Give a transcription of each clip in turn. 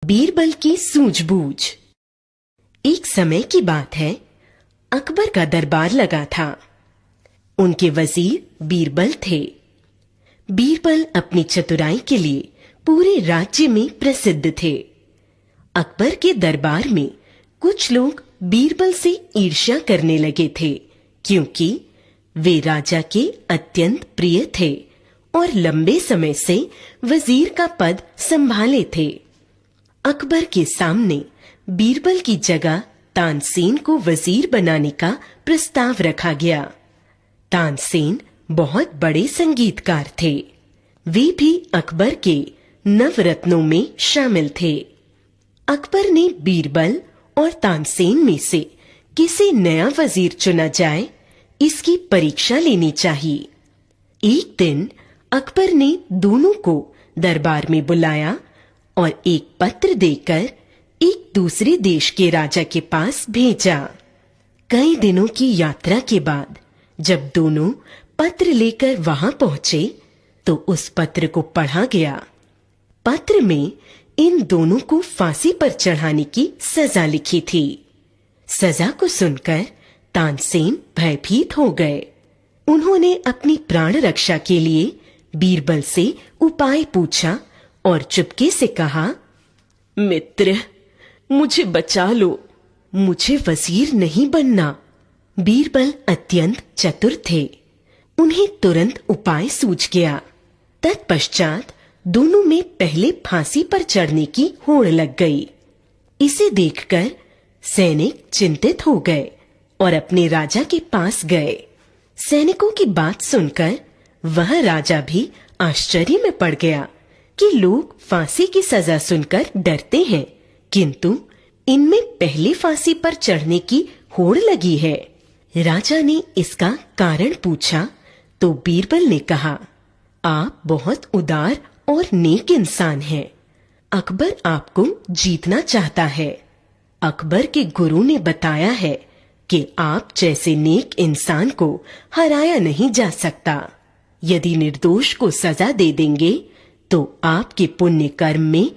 बीरबल की सूझबूझ। एक समय की बात है, अकबर का दरबार लगा था। उनके वजीर बीरबल थे। बीरबल अपनी चतुराई के लिए पूरे राज्य में प्रसिद्ध थे। अकबर के दरबार में कुछ लोग बीरबल से ईर्ष्या करने लगे थे, क्योंकि वे राजा के अत्यंत प्रिय थे और लंबे समय से वजीर का पद संभाले थे। अकबर के सामने बीरबल की जगह तानसेन को वजीर बनाने का प्रस्ताव रखा गया। तानसेन बहुत बड़े संगीतकार थे। वे भी अकबर के नवरत्नों में शामिल थे। अकबर ने बीरबल और तानसेन में से किसे नया वजीर चुना जाए, इसकी परीक्षा लेनी चाहिए। एक दिन अकबर ने दोनों को दरबार में बुलाया और एक पत्र देकर एक दूसरे देश के राजा के पास भेजा। कई दिनों की यात्रा के बाद जब दोनों पत्र लेकर वहां पहुंचे, तो उस पत्र को पढ़ा गया। पत्र में इन दोनों को फांसी पर चढ़ाने की सजा लिखी थी। सजा को सुनकर तानसेन भयभीत हो गए। उन्होंने अपनी प्राण रक्षा के लिए बीरबल से उपाय पूछा और चुपके से कहा, मित्र, मुझे बचा लो, मुझे वजीर नहीं बनना। बीरबल अत्यंत चतुर थे। उन्हें तुरंत उपाय सूझ गया। तत्पश्चात दोनों में पहले फांसी पर चढ़ने की होड़ लग गई। इसे देखकर सैनिक चिंतित हो गए और अपने राजा के पास गए। सैनिकों की बात सुनकर वह राजा भी आश्चर्य में पड़ गया कि लोग फांसी की सजा सुनकर डरते हैं, किंतु इनमें पहले फांसी पर चढ़ने की होड़ लगी है। राजा ने इसका कारण पूछा तो बीरबल ने कहा, आप बहुत उदार और नेक इंसान हैं। अकबर आपको जीतना चाहता है। अकबर के गुरु ने बताया है कि आप जैसे नेक इंसान को हराया नहीं जा सकता। यदि निर्दोष को सजा दे देंगे तो आपके पुण्य कर्म में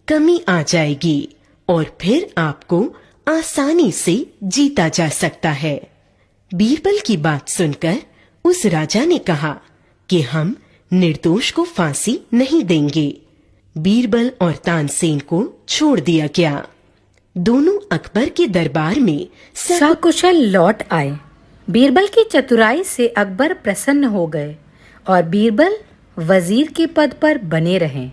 कमी आ जाएगी और फिर आपको आसानी से जीता जा सकता है। बीरबल की बात सुनकर उस राजा ने कहा कि हम निर्दोष को फांसी नहीं देंगे। बीरबल और तानसेन को छोड़ दिया गया। दोनों अकबर के दरबार में सकुशल लौट आए। बीरबल की चतुराई से अकबर प्रसन्न हो गए और बीरबल वजीर के पद पर बने रहे।